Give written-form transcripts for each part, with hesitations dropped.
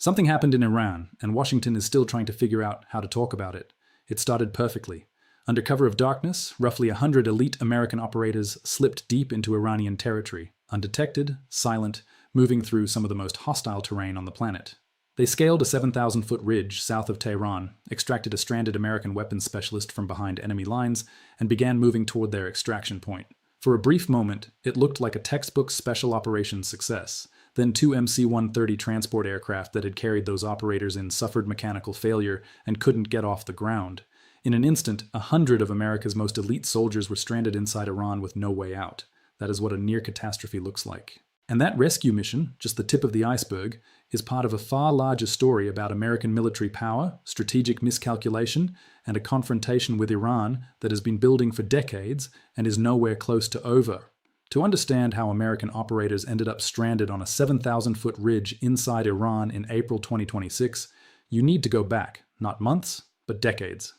Something happened in Iran, and Washington is still trying to figure out how to talk about it. It started perfectly. Under cover of darkness, roughly 100 elite American operators slipped deep into Iranian territory, undetected, silent, moving through some of the most hostile terrain on the planet. They scaled a 7,000-foot ridge south of Tehran, extracted a stranded American weapons specialist from behind enemy lines, and began moving toward their extraction point. For a brief moment, it looked like a textbook special operations success. Then two MC-130 transport aircraft that had carried those operators in suffered mechanical failure and couldn't get off the ground. In an instant, 100 of America's most elite soldiers were stranded inside Iran with no way out. That is what a near catastrophe looks like. And that rescue mission, just the tip of the iceberg, is part of a far larger story about American military power, strategic miscalculation, and a confrontation with Iran that has been building for decades and is nowhere close to over. To understand how American operators ended up stranded on a 7,000-foot ridge inside Iran in April 2026, you need to go back, not months, but decades.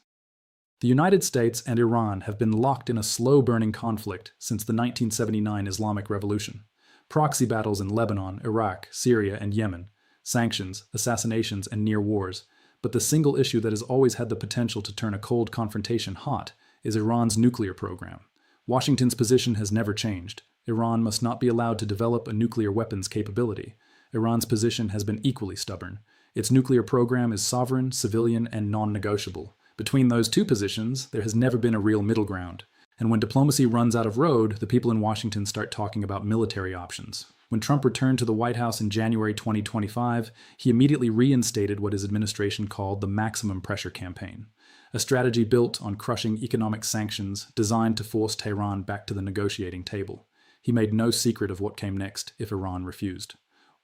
The United States and Iran have been locked in a slow-burning conflict since the 1979 Islamic Revolution. Proxy battles in Lebanon, Iraq, Syria, and Yemen, sanctions, assassinations, and near wars. But the single issue that has always had the potential to turn a cold confrontation hot is Iran's nuclear program. Washington's position has never changed. Iran must not be allowed to develop a nuclear weapons capability. Iran's position has been equally stubborn. Its nuclear program is sovereign, civilian, and non-negotiable. Between those two positions, there has never been a real middle ground. And when diplomacy runs out of road, the people in Washington start talking about military options. When Trump returned to the White House in January 2025, he immediately reinstated what his administration called the maximum pressure campaign, a strategy built on crushing economic sanctions designed to force Tehran back to the negotiating table. He made no secret of what came next if Iran refused.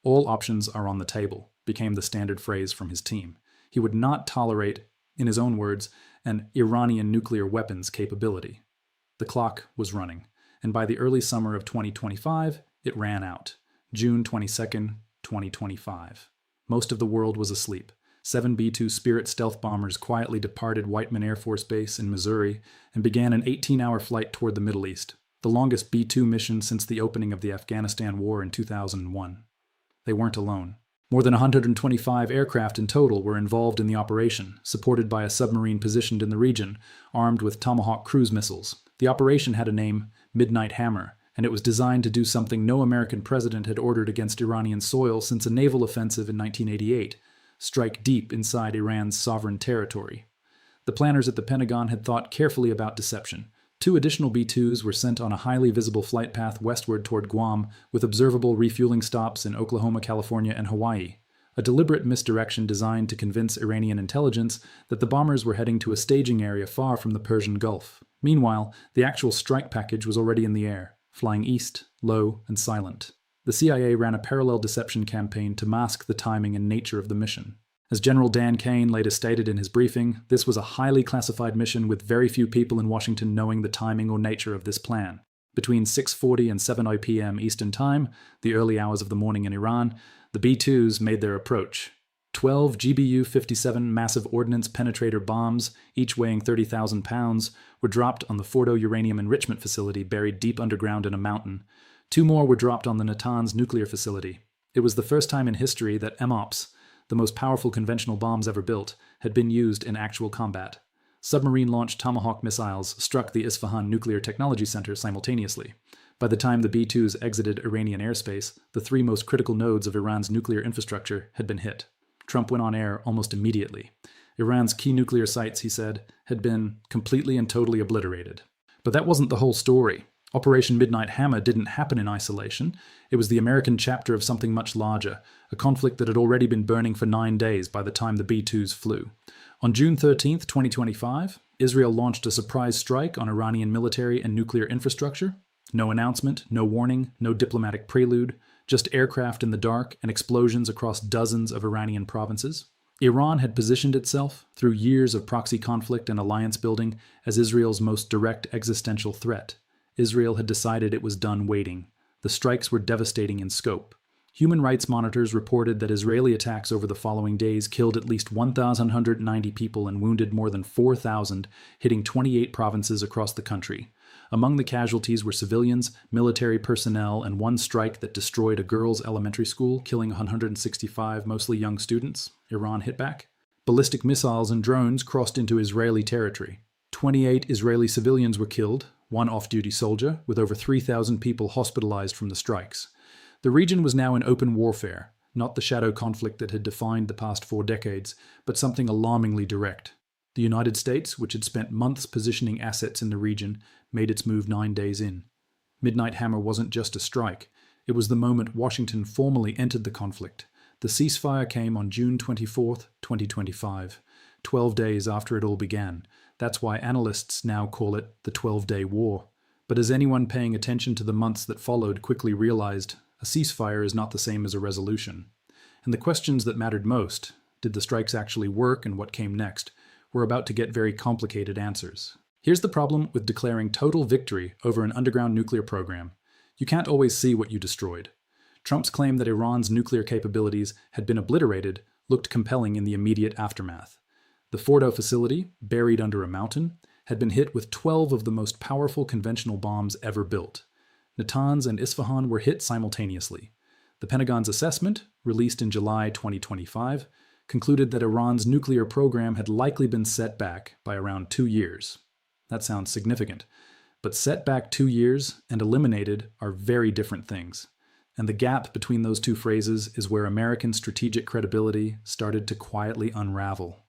All options are on the table, became the standard phrase from his team. He would not tolerate, in his own words, an Iranian nuclear weapons capability. The clock was running, and by the early summer of 2025, it ran out. June 22nd, 2025. Most of the world was asleep. 7 B-2 Spirit stealth bombers quietly departed Whiteman Air Force Base in Missouri and began an 18-hour flight toward the Middle East, the longest B-2 mission since the opening of the Afghanistan War in 2001. They weren't alone. More than 125 aircraft in total were involved in the operation, supported by a submarine positioned in the region, armed with Tomahawk cruise missiles. The operation had a name, Midnight Hammer, and it was designed to do something no American president had ordered against Iranian soil since a naval offensive in 1988, strike deep inside Iran's sovereign territory. The planners at the Pentagon had thought carefully about deception. 2 additional B-2s were sent on a highly visible flight path westward toward Guam, with observable refueling stops in Oklahoma, California, and Hawaii. A deliberate misdirection designed to convince Iranian intelligence that the bombers were heading to a staging area far from the Persian Gulf. Meanwhile, the actual strike package was already in the air, flying east, low, and silent. The CIA ran a parallel deception campaign to mask the timing and nature of the mission. As General Dan Kane later stated in his briefing, this was a highly classified mission with very few people in Washington knowing the timing or nature of this plan. Between 6:40 and 7 p.m. Eastern Time, the early hours of the morning in Iran, the B-2s made their approach. 12 GBU-57 massive ordnance penetrator bombs, each weighing 30,000 pounds, were dropped on the Fordo uranium enrichment facility buried deep underground in a mountain. 2 more were dropped on the Natanz nuclear facility. It was the first time in history that MOPS, the most powerful conventional bombs ever built, had been used in actual combat. Submarine-launched Tomahawk missiles struck the Isfahan Nuclear Technology Center simultaneously. By the time the B-2s exited Iranian airspace, the 3 most critical nodes of Iran's nuclear infrastructure had been hit. Trump went on air almost immediately. Iran's key nuclear sites, he said, had been completely and totally obliterated. But that wasn't the whole story. Operation Midnight Hammer didn't happen in isolation. It was the American chapter of something much larger, a conflict that had already been burning for 9 days by the time the B-2s flew. On June 13, 2025, Israel launched a surprise strike on Iranian military and nuclear infrastructure. No announcement, no warning, no diplomatic prelude, just aircraft in the dark and explosions across dozens of Iranian provinces. Iran had positioned itself, through years of proxy conflict and alliance building, as Israel's most direct existential threat. Israel had decided it was done waiting. The strikes were devastating in scope. Human rights monitors reported that Israeli attacks over the following days killed at least 1,190 people and wounded more than 4,000, hitting 28 provinces across the country. Among the casualties were civilians, military personnel, and one strike that destroyed a girls' elementary school, killing 165 mostly young students. Iran hit back. Ballistic missiles and drones crossed into Israeli territory. 28 Israeli civilians were killed, one off-duty soldier, with over 3,000 people hospitalized from the strikes. The region was now in open warfare, not the shadow conflict that had defined the past 4 decades, but something alarmingly direct. The United States, which had spent months positioning assets in the region, made its move 9 days in. Midnight Hammer wasn't just a strike. It was the moment Washington formally entered the conflict. The ceasefire came on June 24, 2025, 12 days after it all began. That's why analysts now call it the 12-Day War. But as anyone paying attention to the months that followed quickly realized, a ceasefire is not the same as a resolution. And the questions that mattered most, did the strikes actually work and what came next, were about to get very complicated answers. Here's the problem with declaring total victory over an underground nuclear program. You can't always see what you destroyed. Trump's claim that Iran's nuclear capabilities had been obliterated looked compelling in the immediate aftermath. The Fordo facility, buried under a mountain, had been hit with 12 of the most powerful conventional bombs ever built. Natanz and Isfahan were hit simultaneously. The Pentagon's assessment, released in July 2025, concluded that Iran's nuclear program had likely been set back by around 2 years. That sounds significant, but set back 2 years and eliminated are very different things. And the gap between those two phrases is where American strategic credibility started to quietly unravel.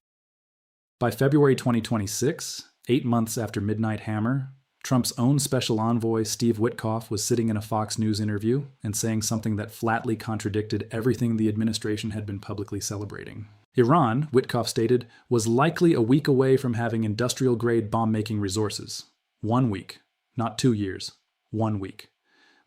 By February 2026, 8 months after Midnight Hammer, Trump's own special envoy, Steve Witkoff, was sitting in a Fox News interview and saying something that flatly contradicted everything the administration had been publicly celebrating. Iran, Witkoff stated, was likely a week away from having industrial-grade bomb-making resources. 1 week. Not 2 years. 1 week.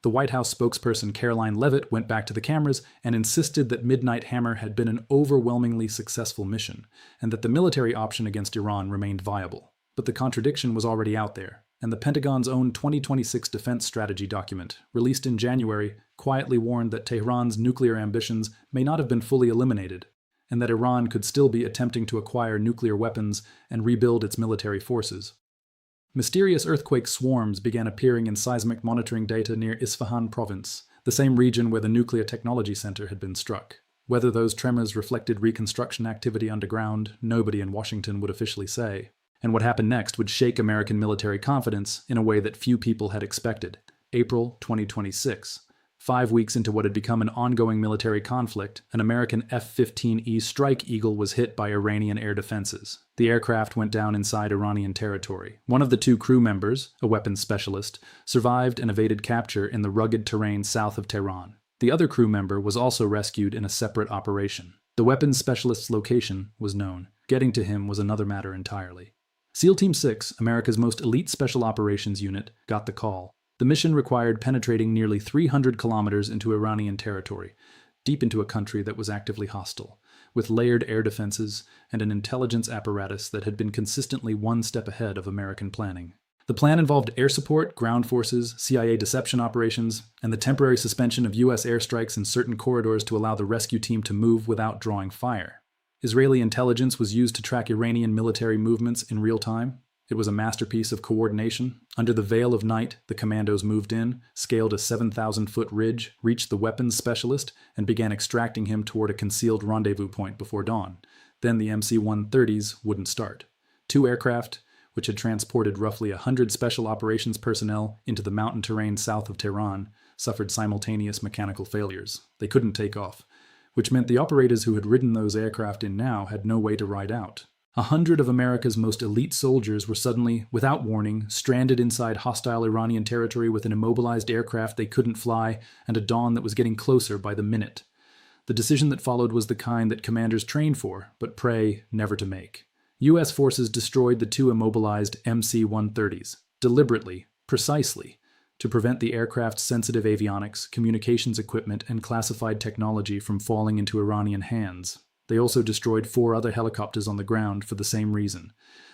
The White House spokesperson Caroline Leavitt went back to the cameras and insisted that Midnight Hammer had been an overwhelmingly successful mission, and that the military option against Iran remained viable. But the contradiction was already out there, and the Pentagon's own 2026 defense strategy document, released in January, quietly warned that Tehran's nuclear ambitions may not have been fully eliminated, and that Iran could still be attempting to acquire nuclear weapons and rebuild its military forces. Mysterious earthquake swarms began appearing in seismic monitoring data near Isfahan province, the same region where the Nuclear Technology Center had been struck. Whether those tremors reflected reconstruction activity underground, nobody in Washington would officially say. And what happened next would shake American military confidence in a way that few people had expected. April 2026. 5 weeks into what had become an ongoing military conflict, an American F-15E Strike Eagle was hit by Iranian air defenses. The aircraft went down inside Iranian territory. One of the 2 crew members, a weapons specialist, survived and evaded capture in the rugged terrain south of Tehran. The other crew member was also rescued in a separate operation. The weapons specialist's location was known. Getting to him was another matter entirely. SEAL Team 6, America's most elite special operations unit, got the call. The mission required penetrating nearly 300 kilometers into Iranian territory, deep into a country that was actively hostile, with layered air defenses and an intelligence apparatus that had been consistently one step ahead of American planning. The plan involved air support, ground forces, CIA deception operations, and the temporary suspension of U.S. airstrikes in certain corridors to allow the rescue team to move without drawing fire. Israeli intelligence was used to track Iranian military movements in real time. It was a masterpiece of coordination. Under the veil of night, the commandos moved in, scaled a 7,000-foot ridge, reached the weapons specialist, and began extracting him toward a concealed rendezvous point before dawn. Then the MC-130s wouldn't start. 2 aircraft, which had transported roughly 100 special operations personnel into the mountain terrain south of Tehran, suffered simultaneous mechanical failures. They couldn't take off, which meant the operators who had ridden those aircraft in now had no way to ride out. 100 of America's most elite soldiers were suddenly, without warning, stranded inside hostile Iranian territory with an immobilized aircraft they couldn't fly and a dawn that was getting closer by the minute. The decision that followed was the kind that commanders train for, but pray never to make. U.S. forces destroyed the 2 immobilized MC-130s, deliberately, precisely, to prevent the aircraft's sensitive avionics, communications equipment, and classified technology from falling into Iranian hands. They also destroyed 4 other helicopters on the ground for the same reason.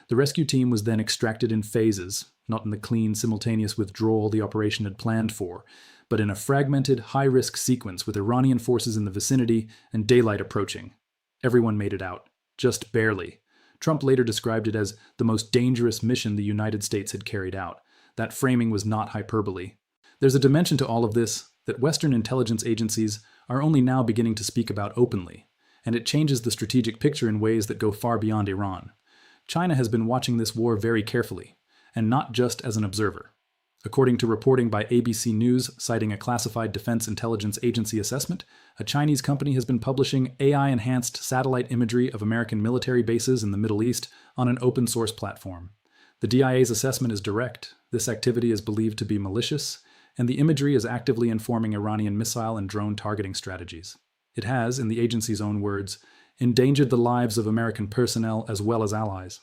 The rescue team was then extracted in phases, not in the clean, simultaneous withdrawal the operation had planned for, but in a fragmented, high-risk sequence with Iranian forces in the vicinity and daylight approaching. Everyone made it out. Just barely. Trump later described it as the most dangerous mission the United States had carried out. That framing was not hyperbole. There's a dimension to all of this that Western intelligence agencies are only now beginning to speak about openly, and it changes the strategic picture in ways that go far beyond Iran. China has been watching this war very carefully, and not just as an observer. According to reporting by ABC News citing a classified Defense Intelligence Agency assessment, a Chinese company has been publishing AI-enhanced satellite imagery of American military bases in the Middle East on an open-source platform. The DIA's assessment is direct, this activity is believed to be malicious, and the imagery is actively informing Iranian missile and drone targeting strategies. It has, in the agency's own words, endangered the lives of American personnel as well as allies.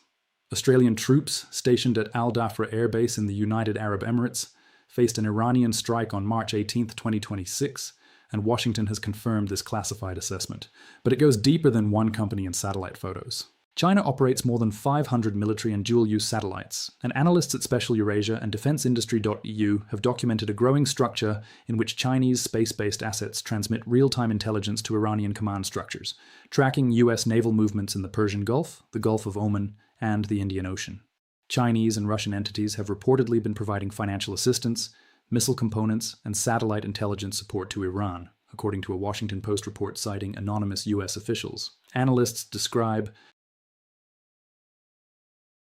Australian troops stationed at Al Dhafra Air Base in the United Arab Emirates faced an Iranian strike on March 18, 2026, and Washington has confirmed this classified assessment. But it goes deeper than one company and satellite photos. China operates more than 500 military and dual-use satellites, and analysts at Special Eurasia and DefenseIndustry.eu have documented a growing structure in which Chinese space-based assets transmit real-time intelligence to Iranian command structures, tracking US naval movements in the Persian Gulf, the Gulf of Oman, and the Indian Ocean. Chinese and Russian entities have reportedly been providing financial assistance, missile components, and satellite intelligence support to Iran, according to a Washington Post report citing anonymous US officials. Analysts describe